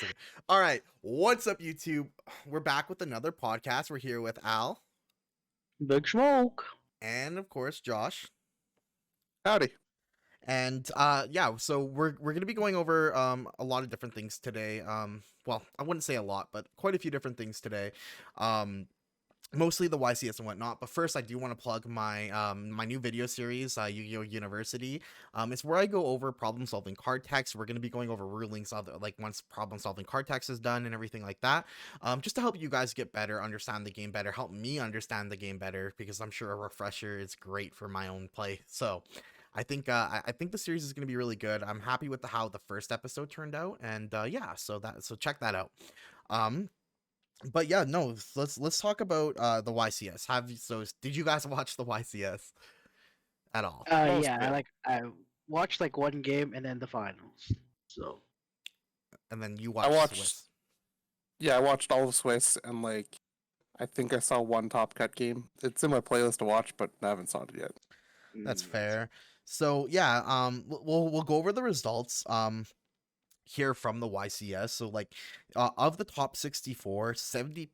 Okay. All right. What's up, YouTube? We're back with another podcast. We're here with Al Big smoke. and, of course, Josh. Howdy. And yeah, so we're gonna be going over a lot of different things today. Well, I wouldn't say a lot, but quite a few different things today. Um, Mostly the YCS and whatnot. But first, I do want to plug my new video series, Yu-Gi-Oh! University. It's where I go over problem solving card text. We're going to be going over rulings of like once problem solving card text is done and everything like that. Just to help you guys get better, understand the game better, help me understand the game better, because I'm sure a refresher is great for my own play. So. I think the series is going to be really good. I'm happy with how the first episode turned out, and yeah, so check that out. Um, but yeah, no, let's talk about the YCS. Did you guys watch the YCS at all? Most Yeah, of it. I watched like one game and then the finals. So And then you I watched watched Swiss. I watched all of Swiss and I think I saw one Top Cut game. It's in my playlist to watch, but I haven't saw it yet. That's fair. So yeah, we'll go over the results here from the YCS. So like of the top 64, 71%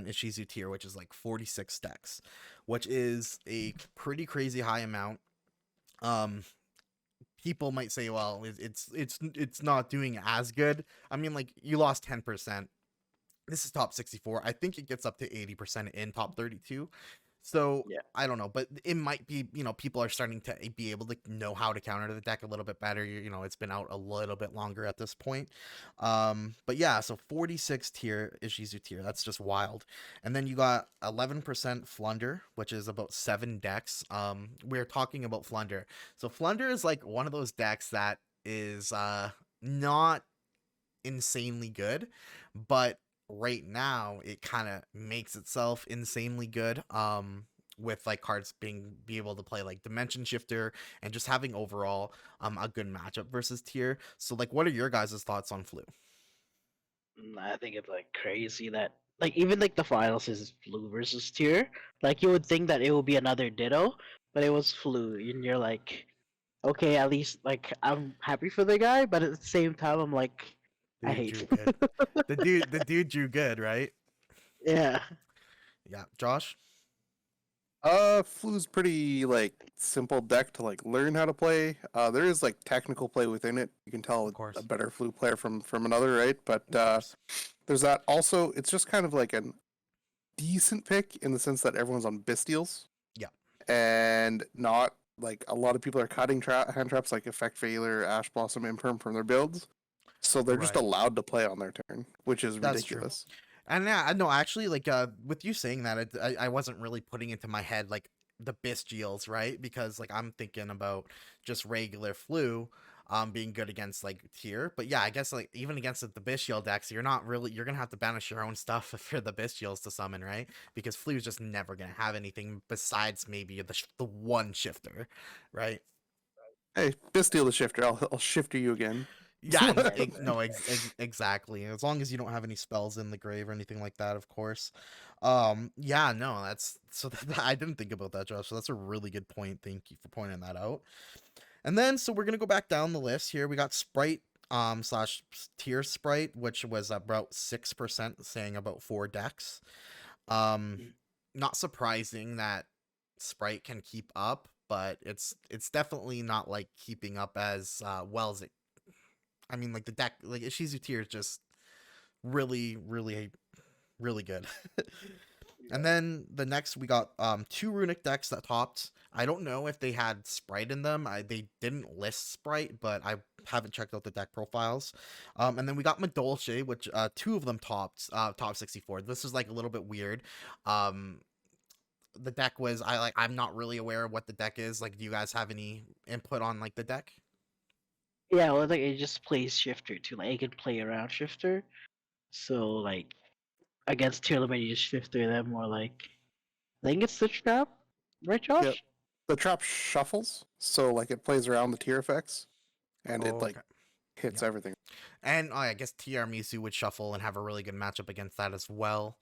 is Shizu tier, which is like 46 decks, which is a pretty crazy high amount. Um People might say, well, it's not doing as good. I mean, like, you lost 10%. This is top 64. I think it gets up to 80% in top 32. So yeah, I don't know, but it might be, people are starting to be able to know how to counter the deck a little bit better. It's been out a little bit longer at this point. But yeah, so 46 tier Ishizu tier. That's just wild. And then you got 11% Flunder, which is about 7 decks. We're talking about Flunder. So Flunder is like one of those decks that is not insanely good, but right now it kind of makes itself insanely good with like cards be able to play like Dimension Shifter and just having overall a good matchup versus tier. So like, what are your guys' thoughts on Flu? I think it's like crazy that like even like the finals is Flu versus Tier. Like you would think that it would be another Ditto, but it was Flu, and you're like, okay, at least like I'm happy for the guy, but at the same time I'm like, I Dude hate. drew good. The dude drew good, right? Yeah. Yeah. Josh? Flu's pretty simple deck to learn how to play. There is technical play within it. You can Of tell course. a better Flu player from another, right? But Of course. there's that. Also, it's just kind of like a decent pick in the sense that everyone's on Bistials. Yeah. And not like a lot of people are cutting hand traps like Effect Failure, Ash Blossom, Imperm from their builds. So they're just Right. allowed to play on their turn, which is That's true. ridiculous. And yeah, I know actually, like, with you saying that, I wasn't really putting into my head like the Bestials, right? Because like I'm thinking about just regular Flu, being good against like tier. But yeah, I guess like even against the Bestial decks, you're gonna have to banish your own stuff for the Bestials to summon, right? Because Flu is just never gonna have anything besides maybe the one shifter, right? Hey, Bistial the Shifter, I'll shifter you again. Yeah, Yeah. no, exactly. As long as you don't have any spells in the grave or anything like that, of course. Yeah, no, that's so I didn't think about that, Josh. So that's a really good point. Thank you for pointing that out. And then, so we're gonna go back down the list here. We got Sprite, slash tier Sprite, which was about 6%, saying about 4 decks. Um, Not surprising that Sprite can keep up, but it's definitely not like keeping up as well as it. I mean, like the deck, like Ishizu tier is just really, really, really good. And then the next we got 2 runic decks that topped. I don't know if they had Sprite in them. They didn't list Sprite, but I haven't checked out the deck profiles. And then we got Madolche, which 2 of them topped top 64. This is like a little bit weird. The deck was I'm not really aware of what the deck is. Like, do you guys have any input on like the deck? Yeah, well, like it just plays Shifter too. Like it can play around Shifter. So like against tier limit, you just Shifter them more like. I think it's the trap, right, Yep. Josh? The trap shuffles, so it plays around the tier effects, and it Oh, okay. hits Yeah. everything. And I guess Tiramisu would shuffle and have a really good matchup against that as well.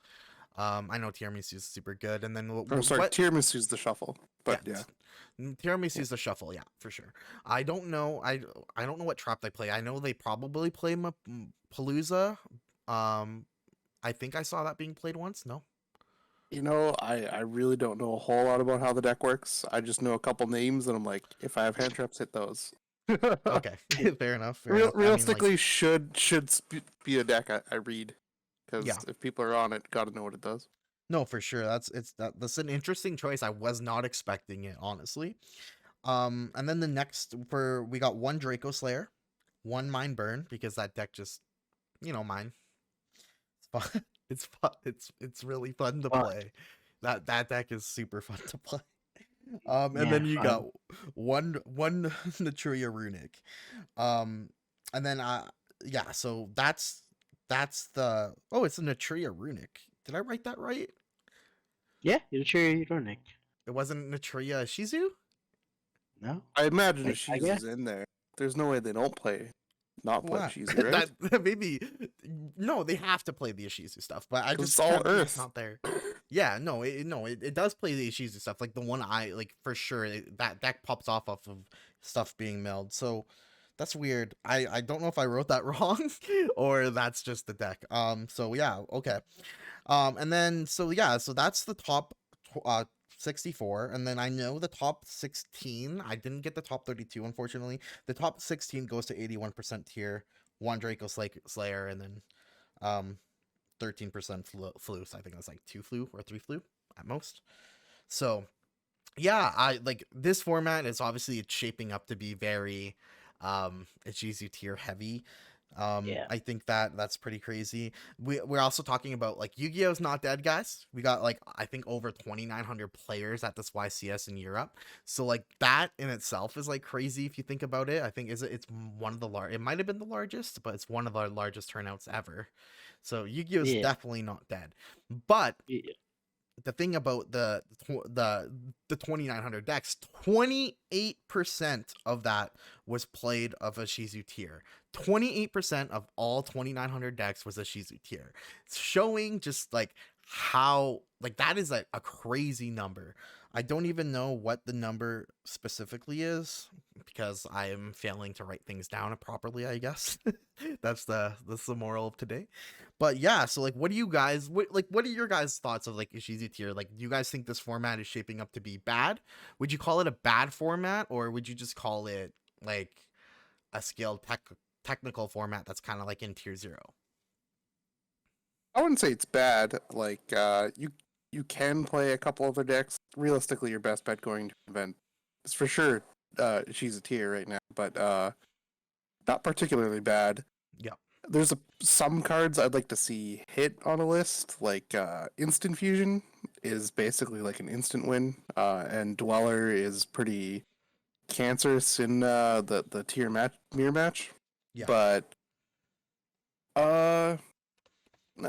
I know Tiramisu is super good. And then I'm sorry, what? Tiramisu's the shuffle, but yeah. Tiramisu is the shuffle, yeah, for sure. I don't know. I don't know what trap they play. I know they probably play Palooza. I think I saw that being played once. No. I really don't know a whole lot about how the deck works. I just know a couple names, and I'm like, if I have hand traps, hit those. Okay, fair enough. Fair Real, enough. I mean, like, realistically, should be a deck I read, because yeah, if people are on it, gotta know what it does. no, for sure. That's an interesting choice. I was not expecting it, honestly. And then the next for we got one Draco Slayer, one Mind Burn because that deck just mine. It's fun. It's fun. It's really fun to Fun. play. That deck is super fun to play. And Yeah, then you got fun. one Natria Runic. Um, and then yeah, so that's the it's a Natria Runic. Did I write that right? Yeah, you're sure you don't, Nick. It wasn't Natria Shizu? No? I imagine a I guess. Shizu's in there. There's no way they don't not play What? Shizu, right? that maybe no, they have to play the Ishizu stuff, but I Because just it's all can't believe it's Earth. not there. Yeah, no, it does play the Ishizu stuff, like the one I like for sure. That deck pops off of stuff being milled, so that's weird. I don't know if I wrote that wrong or that's just the deck. So yeah, okay. And then so yeah, so that's the top 64, and then I know the top 16. I didn't get the top 32, unfortunately. The top 16 goes to 81% tier, one Draco Slayer, and then 13% flu. So I think that's like 2 flu or 3 flu at most. So yeah, I like this format is obviously it's shaping up to be very it's GZ tier heavy. Yeah. I think that's pretty crazy. We're also talking about like Yu-Gi-Oh's not dead, guys. We got like I think over 2,900 players at this YCS in Europe. So like that in itself is like crazy if you think about it. I think it's one of the it might have been the largest, but it's one of the largest turnouts ever. So Yu-Gi-Oh's Yeah. definitely not dead. But Yeah. the thing about the 2,900 decks, 28% of that was played of a Shizu tier. 28% of all 2,900 decks was a Shizu tier. It's showing just like how like that is like a crazy number. I don't even know what the number specifically is because I am failing to write things down properly, I guess. That's the moral of today. But yeah, so like what what are your guys' thoughts of like Ishizu tier? Like do you guys think this format is shaping up to be bad? Would you call it a bad format or would you just call it like a scaled technical format that's kind of like in tier 0? I wouldn't say it's bad. Like you can play a couple other decks. Realistically, your best bet going to an event is for sure she's a tier right now, but not particularly bad. Yeah. There's some cards I'd like to see hit on a list, like Instant Fusion is basically like an instant win, and Dweller is pretty cancerous in the tier mirror match, Yeah. but uh,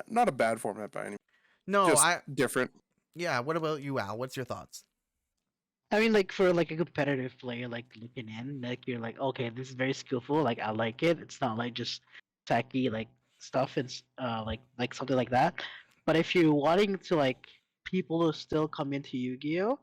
not a bad format by any means, No, just different. yeah, what about you, Al? What's your thoughts? I mean, like for like a competitive player, like looking in, like you're like, okay, this is very skillful. Like I like it. It's not like just tacky like stuff. It's like something like that. But if you're wanting to like people to still come into Yu-Gi-Oh,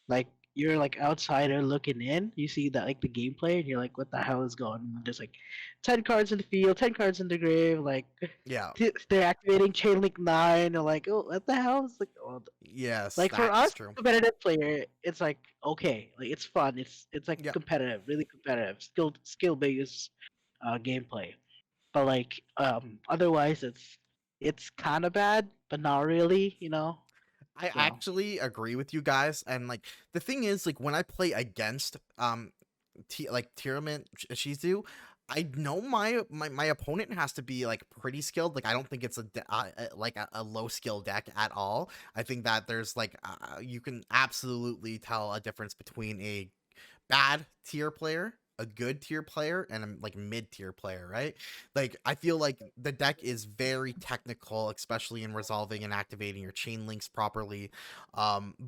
like you're like outsider looking in, you see that like the gameplay, and you're like, what the hell is going on? There's like 10 cards in the field, 10 cards in the grave, like Yeah. they're activating Chain Link 9, or like, oh, what the hell? It's like, oh, Yes, like for that's us, true. competitive player, it's like okay, like it's fun. It's like Yeah. competitive, really competitive, skill based gameplay. But like otherwise, it's kind of bad, but not really, you know. I So actually agree with you guys, and like the thing is, like when I play against like Tiraman Shizu, I know my opponent has to be like pretty skilled. Like I don't think it's like a low skill deck at all. I think that there's like you can absolutely tell a difference between a bad tier player, a good tier player, and a like mid tier player, right? Like I feel like the deck is very technical, especially in resolving and activating your chain links properly.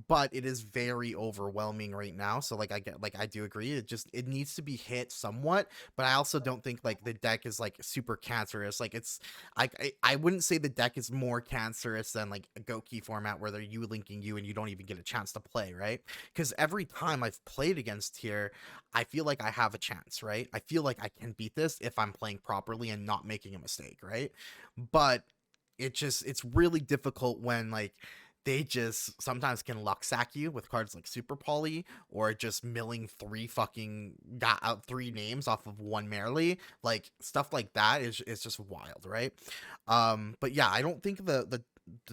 But it is very overwhelming right now. So like I do agree. It needs to be hit somewhat, but I also don't think like the deck is like super cancerous. Like it's I wouldn't say the deck is more cancerous than like a Goki format where they're you linking you and you don't even get a chance to play, right? Because every time I've played against here, I feel like I have a chance, right? I feel like I can beat this if I'm playing properly and not making a mistake, right? But it's really difficult when like they just sometimes can luck sack you with cards like Super Poly or just milling got out three names off of one merely. Like stuff like that is just wild, right? But yeah, I don't think the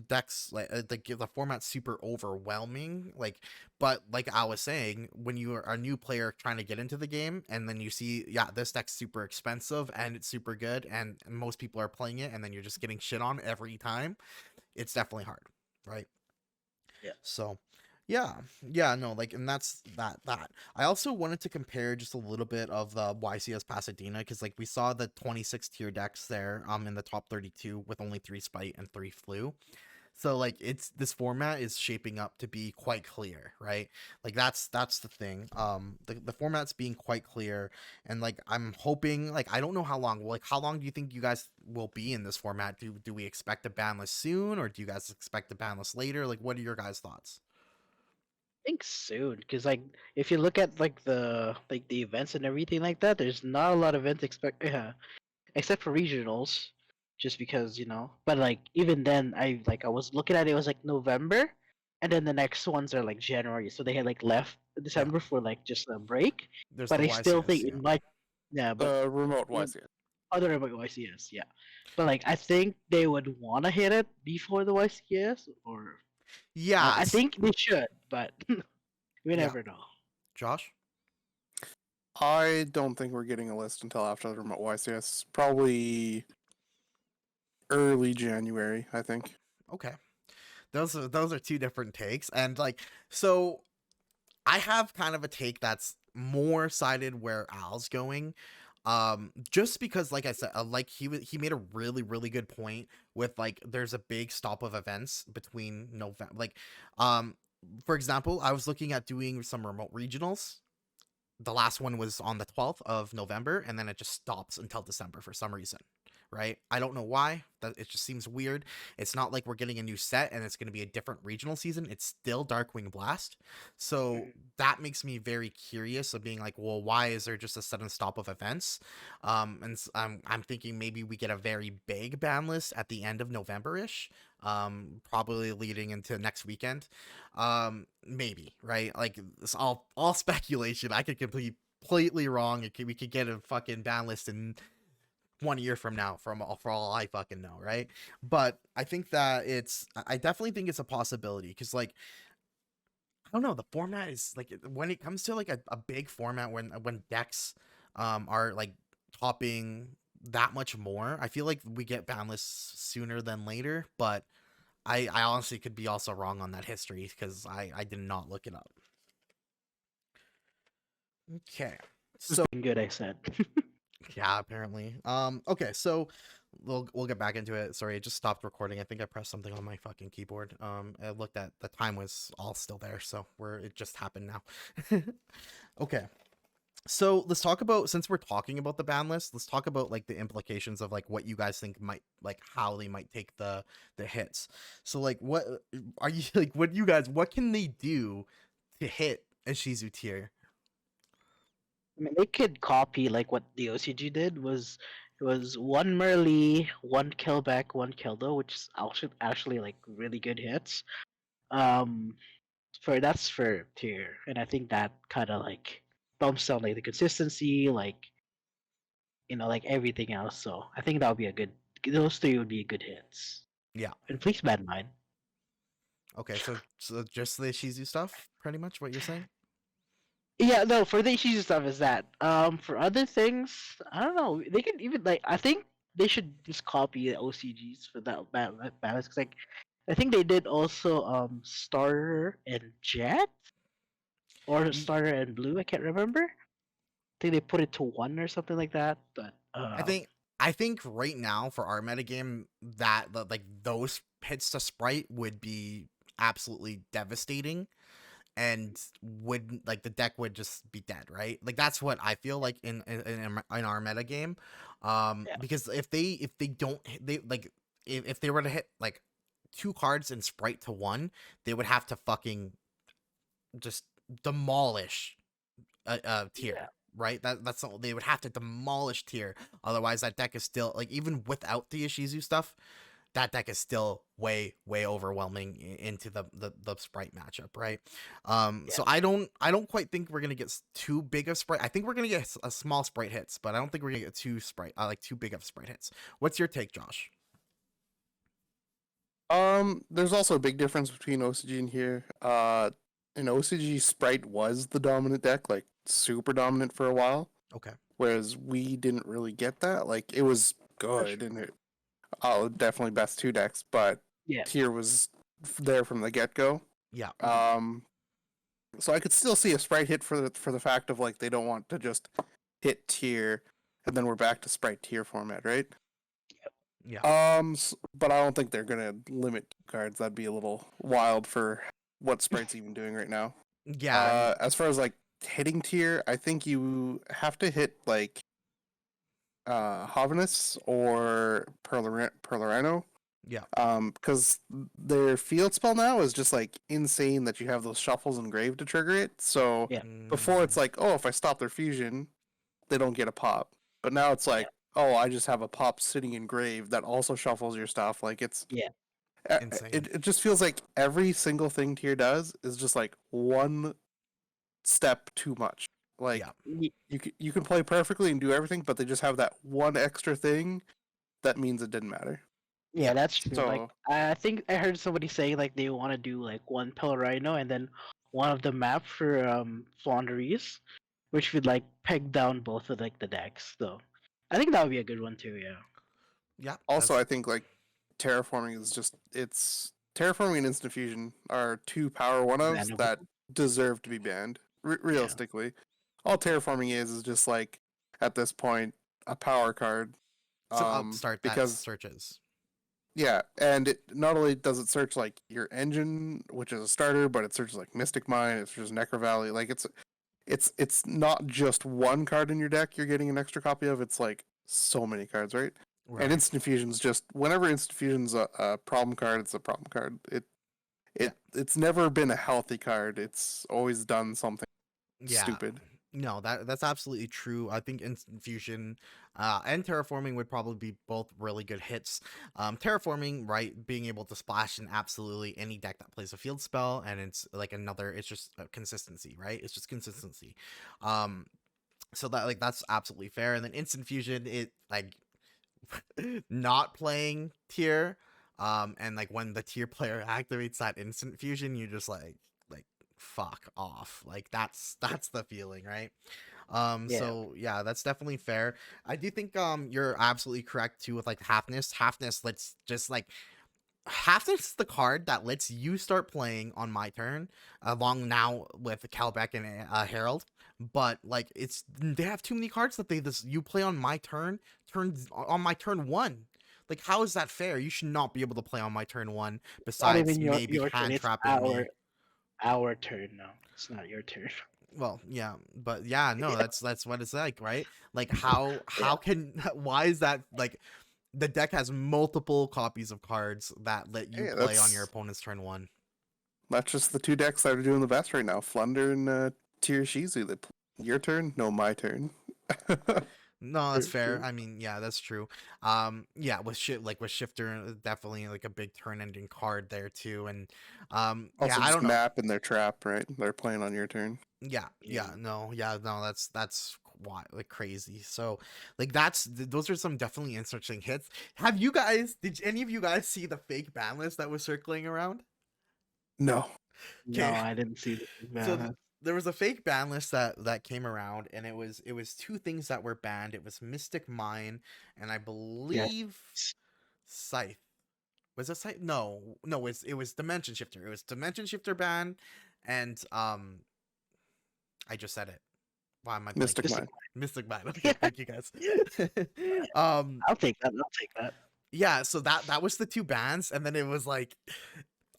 decks the format's super overwhelming. Like, but like I was saying, when you are a new player trying to get into the game and then you see, yeah, this deck's super expensive and it's super good and most people are playing it and then you're just getting shit on every time, it's definitely hard, right? Yeah. So yeah, no, like, and that's that. I also wanted to compare just a little bit of the YCS Pasadena because like we saw the 26 tier decks there in the top 32 with only 3 spite and 3 flu. So like it's this format is shaping up to be quite clear, right? Like that's the thing. The format's being quite clear and like I'm hoping like I don't know how long do you think you guys will be in this format? Do we expect a ban list soon or do you guys expect a ban list later? Like what are your guys' thoughts? Think soon, because like if you look at like the events and everything like that, there's not a lot of events except for regionals, just because But like even then, I was looking at it, it was like November, and then the next ones are like January, so they had like left Yeah, December for like just a break. there's But the I still YCS, think yeah. it might, yeah. But Remote when wise, yeah. other about YCS, yeah. But like I think they would want to hit it before the YCS, or I Yes. think they should, but we Yeah. never know. Josh? I don't think we're getting a list until after the remote YCS. Probably early January, I think. Okay. Those are two different takes and like so I have kind of a take that's more sided where Al's going. Just because like I said, like he made a really good point with like there's a big stop of events between November um for example, I was looking at doing some remote regionals. The last one was on the 12th of November and then it just stops until December for some reason, right? I don't know why. That it just seems weird. It's not like we're getting a new set and it's going to be a different regional season. It's still Darkwing Blast. So Mhm. that makes me very curious of being like, well, why is there just a sudden stop of events? I'm thinking maybe we get a very big ban list at the end of November-ish, probably leading into next weekend. Maybe, right? Like it's all speculation. I could completely wrong. We could get a fucking ban list in 1 year from now, for all I fucking know, right? But I think that I definitely think it's a possibility because like I don't know, the format is like when it comes to like a big format when decks are like topping that much more. I feel like we get ban lists sooner than later, but I honestly could be also wrong on that history because I did not look it up. Okay. Just So being good, I said. yeah, apparently. Okay, so we'll get back into it. Sorry, I just stopped recording. I think I pressed something on my fucking keyboard. I looked at the time was all still there, so it just happened now. Okay. So let's talk about since we're talking about the ban list, let's talk about like the implications of like what you guys think might like how they might take the hits. So like what are you like what can they do to hit a Shizu tier? I mean, they could copy like what the OCG did. It was one Merlee, one Killback, one Kildo, which is actually like really good hits. Um, for that's for tier, and I think that kind of like bumps down like the consistency, like everything else. So I think that would be a good. Those three would be good hits. Yeah. And please ban mine. Okay, so just the Shizu stuff, pretty much what you're saying? Yeah, no, for the issues stuff is that. For other things, I don't know. They could even like. I think they should just copy the OCGs for that balance. Cause like, I think they did also starter and jet or Ye- starter and blue. I can't remember. I think they put it to one or something like that. But I think I think right now for our metagame like those hits to sprite would be absolutely devastating and would like the deck would just be dead, right? Like that's what I feel like in our metagame. yeah, Because if they don't they like if they were to hit like two cards and sprite to one, they would have to fucking just demolish a yeah, tier. right? That's all, they would have to demolish tier. Otherwise, that deck is still like, even without the Ishizu stuff, that deck is still way overwhelming into the sprite matchup, right? Yeah. So I don't quite think we're gonna get too big of sprite. I think we're gonna get a small sprite hits, but I don't think we're gonna get too big of sprite hits. What's your take, Josh? There's also a big difference between OCG and here. In OCG, Sprite was the dominant deck, like super dominant for a while, Okay. whereas we didn't really get that. Like it was That's good true. and definitely best two decks, but Yeah. Tier was there from the get go. Yeah. So I could still see a Sprite hit for the fact of like they don't want to just hit Tier, and then we're back to Sprite Tier format, right? Yeah. But I don't think they're gonna limit cards. That'd be a little wild for what Sprite's even doing right now. Yeah. I mean, As far as like hitting Tier, I think you have to hit like Hovinus or Perlorano. yeah. Because their field spell now is just like insane that you have those shuffles and grave to trigger it. So Yeah. before it's like, oh, if I stop their fusion, they don't get a pop. But now it's like, oh, I just have a pop sitting in grave that also shuffles your stuff. Like it's Yeah. Insane. it just feels like every single thing Tier does is just like one step too much. Like Yeah. you can play perfectly and do everything, but they just have that one extra thing that means it didn't matter. Yeah, that's true. Like So I think I heard somebody say like they want to do like one Pelorino and then one of the map for Flaunderies, which would like peg down both of like the decks. So I think that would be a good one too. Yeah. Yeah. also I think like terraforming is just it's terraforming and instant fusion are two power one ofs Bannable. that deserve to be banned. Realistically, all terraforming is just like at this point a power card. To upstart that Because searches. yeah, and it not only does it search like your engine, which is a starter, but it searches like Mystic Mine, it searches Necro Valley. Like it's not just one card in your deck you're getting an extra copy of. It's like so many cards, right? And Right. instant fusion's just whenever instant fusion's a problem card, it's a problem card. It's never been a healthy card. It's always done something Yeah. stupid. No, that's absolutely true. I think Instant Fusion and Terraforming would probably be both really good hits. Terraforming, right, being able to splash in absolutely any deck that plays a field spell, and it's like it's just consistency, right? It's just consistency. Um, so that like that's absolutely fair. And then Instant Fusion, it like not playing tier, and like when the tier player activates that Instant Fusion, you just like fuck off. Like that's the feeling, right? Yeah. So yeah, that's definitely fair. I do think you're absolutely correct too with like Halfness. Halfness lets just like Halfness is the card that lets you start playing on my turn, along now with Calbeck and Herald. But like they have too many cards that you play on my on my turn one. Like how is that fair? You should not be able to play on my turn one. It's not Besides even maybe your turn. hand It's trapping me. our turn now. It's not your turn. Well, yeah, but yeah, no, Yeah. that's what it's like, right? Like Yeah. how can why is that like the deck has multiple copies of cards that let you Hey, play on your opponent's turn one. that's just the two decks that are doing the best right now. Flunder and Tier Shizu. Your turn, no, my turn. No, that's True. fair. True. I mean, yeah, that's true. Yeah, with with Shifter, definitely like a big turn ending card there too. And yeah, Also, I just don't know. map in their trap, right? They're playing on your turn. Yeah, no, that's why like crazy. So like those are some definitely interesting hits. Did any of you guys see the fake ban list that was circling around? No. No, Okay. I didn't see So the there was a fake ban list that came around, and it was two things that were banned. It was Mystic Mine, and I yeah. believe Scythe. Was it Scythe? No, it was Dimension Shifter. It was Dimension Shifter ban, and I just said it. Why am I Mystic blanking? Just Mine. Mystic Mine. Okay, thank you guys. I'll take that. I'll take that. Yeah, so that was the two bans, and then it was like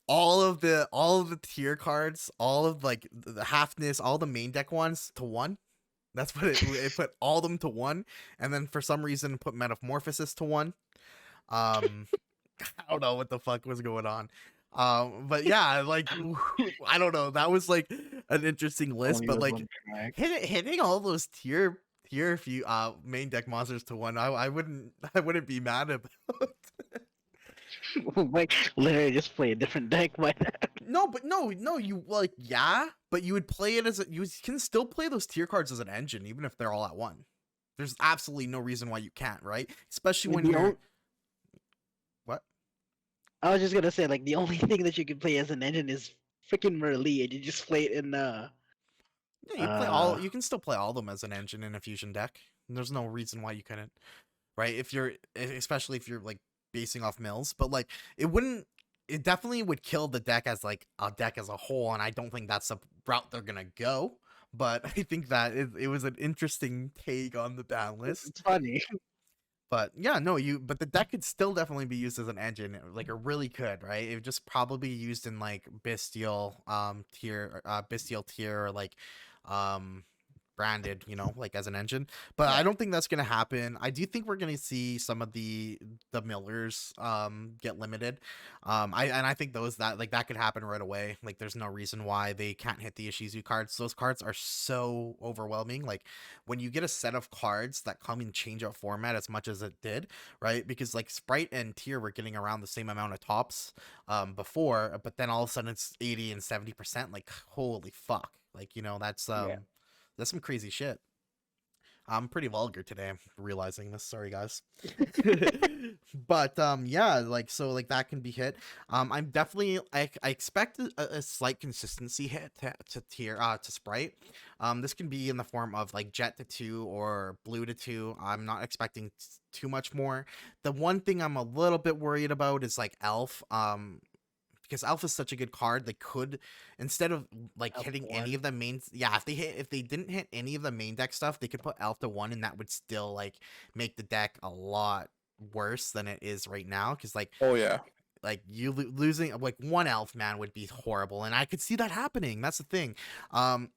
all of the tier cards, all of like the halfness, all the main deck ones to one. That's what it put all of them to one, and then for some reason put Metamorphosis to one. Um, I don't know what the fuck was going on. But yeah, like I don't know. That was like an interesting list, Only but with like one track. hitting all those tier few main deck monsters to one, I wouldn't I wouldn't be mad about. Like literally just play a different deck by that. No, but no, you like yeah, but you would play it as you can still play those tier cards as an engine, even if they're all at one. There's absolutely no reason why you can't, right? Especially when The you're on- what? I was just gonna say like the only thing that you can play as an engine is freaking Merlee, and you just play it in Yeah, uh you can still play all of them as an engine in a fusion deck. There's no reason why you couldn't, right? If you're especially if you're like basing off mills, but like it definitely would kill the deck as like a deck as a whole, and I don't think that's the route they're gonna go. But I think that it was an interesting take on the ban list. it's funny. But yeah, no, but the deck could still definitely be used as an engine, like it really could, right? It would just probably be used in like bestial tier or like um branded, like as an engine. But I Yeah. don't think that's gonna happen. I do think we're gonna see some of the millers get limited. I think that could happen right away. Like there's no reason why they can't hit the Ishizu cards. Those cards are so overwhelming. Like when you get a set of cards that come in change up format as much as it did, right? Because like Sprite and Tier were getting around the same amount of tops before, but then all of a sudden it's 80 and 70%. Like holy fuck. Like, Yeah. that's some crazy shit. I'm pretty vulgar today. I'm realizing this. Sorry, guys. But yeah, like so, like that can be hit. I'm definitely I expect a slight consistency hit to tier to Sprite. This can be in the form of like Jet to 2 or Blue to 2. I'm not expecting too much more. The one thing I'm a little bit worried about is like Elf. Because Alpha's such a good card, they could instead of like Up hitting any one. of the mains, yeah, if they didn't hit any of the main deck stuff, they could put Alpha 1 and that would still like make the deck a lot worse than it is right now. Because Oh yeah. like you losing like one elf man would be horrible, and I could see that happening. That's the thing.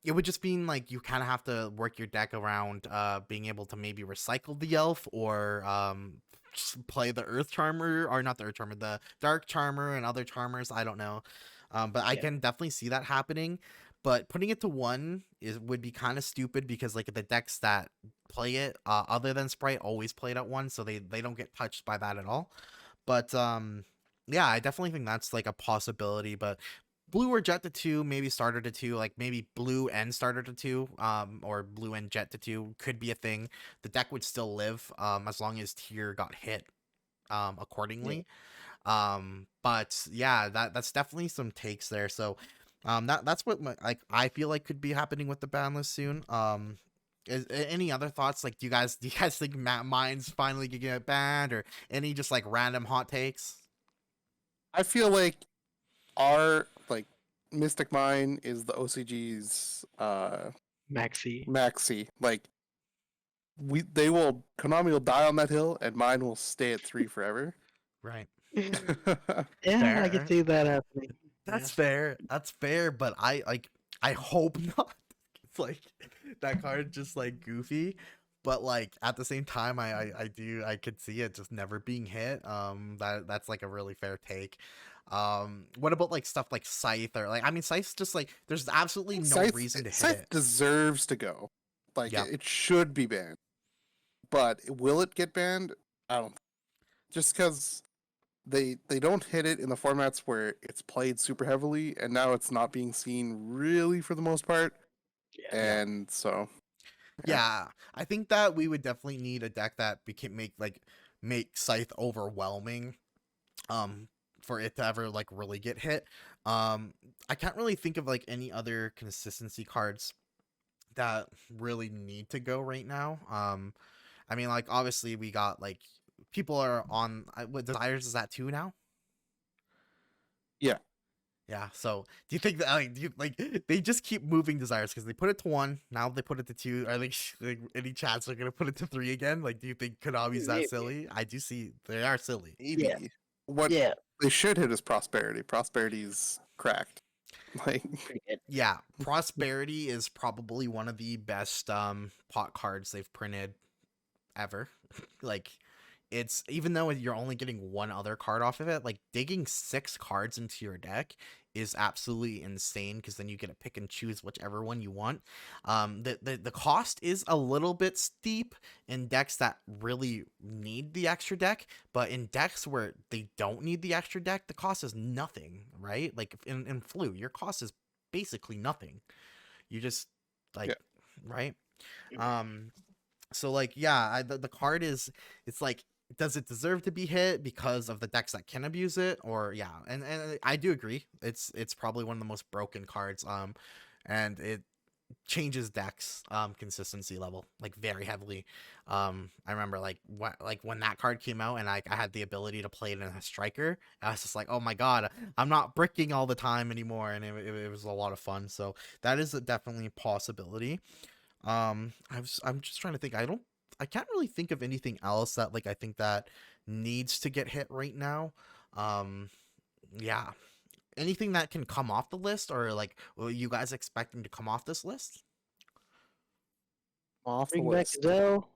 It would just mean like you kind of have to work your deck around being able to maybe recycle the elf or just play the earth charmer, or not the earth charmer, the dark charmer and other charmers. I don't know. But I Yeah. can definitely see that happening. But putting it to one would be kind of stupid because like the decks that play it other than Sprite always play it at one, so they don't get touched by that at all. But yeah, I definitely think that's like a possibility. But blue or jet to 2, maybe starter to 2, like maybe blue and starter to 2, or blue and jet to 2 could be a thing. The deck would still live, as long as tier got hit, Yeah. accordingly. But yeah, that's definitely some takes there. So, that's what like I feel like could be happening with the ban list soon. Any other thoughts? Like, do you guys think mine's finally gonna get banned, or any just like random hot takes? I feel like our like Mystic Mine is the OCG's Maxi. maxi. Like Konami will die on that hill and mine will stay at 3 forever. Right. Yeah, I can Fair. see that happening. Yeah. That's fair. That's fair, but I hope not. It's like that card just like goofy, but like at the same time I could see it just never being hit. That's like a really fair take. What about like stuff like Scythe, or like I mean Scythe's just like there's absolutely no reason to hit Scythe it. deserves to go. Like Yep. it should be banned. But will it get banned? I don't. Just because they don't hit it in the formats where it's played super heavily, and now it's not being seen really for the most part. Yeah. Yep. And so yeah. Yeah, I think that we would definitely need a deck that became make Scythe overwhelming, um for it to ever like really get hit. I can't really think of like any other consistency cards that really need to go right now. I mean, like obviously we got like people are on what desires is that 2 now. Yeah. Yeah, so do you think that like do you like they just keep moving desires because they put it to 1, now they put it to 2? Are like any chance they're gonna put it to 3 again? Like, do you think Konami's that Maybe. silly? I do see they are silly. Yeah. Maybe. What Yeah. they should hit is prosperity. Prosperity's cracked. Like Pretty good. Yeah, Prosperity is probably one of the best pot cards they've printed ever. Like it's even though you're only getting one other card off of it, like digging 6 cards into your deck is absolutely insane because then you get to pick and choose whichever one you want. The cost is a little bit steep in decks that really need the extra deck, but in decks where they don't need the extra deck, the cost is nothing, right? Like in Flu, your cost is basically nothing. You just like Yeah. right. Um, so like yeah, the card is it's like does it deserve to be hit because of the decks that can abuse it or yeah and I do agree it's probably one of the most broken cards and it changes decks consistency level like very heavily. I remember like what like when that card came out and I had the ability to play it in a striker, I was just like, oh my god, I'm not bricking all the time anymore, and it was a lot of fun. So that is definitely a possibility. I'm just trying to think. I can't really think of anything else that like I think that needs to get hit right now. Um, yeah. Anything that can come off the list or like were you guys expecting to come off this list? Off the Bring back list. Gazelle.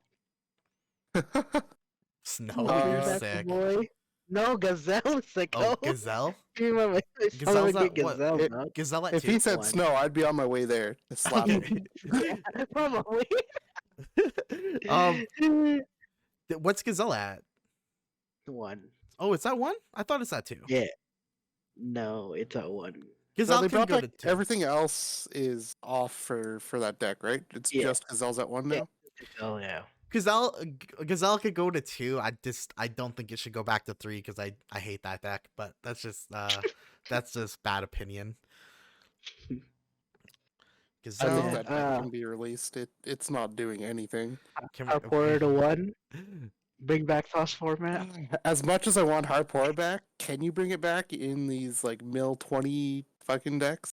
Snow, Bring you're Uh, back the sick. boy. No, Gazelle is the Oh, goat. Gazelle? You remember? I want to Gazelle's at get what? Gazelle, it, dog. Gazelle at if he 2? said One. snow, I'd be on my way there to slap him. Okay. Yeah, probably. um, what's Gazelle at? One. Oh, it's at 1? I thought it's at 2. Yeah. No, it's a one. No, Gazelle they can brought go back to 2. everything else is off for that deck, right? It's Yeah. just Gazelle's at 1 Yeah. now. Oh yeah. Gazelle could go to 2. I don't think it should go back to 3 because I hate that deck, but that's just bad opinion. I think Gazelle that deck can be released. It's not doing anything. can Harpora to one. Bring back toss format. As much as I want Harpora back, can you bring it back in these like mill 20 fucking decks?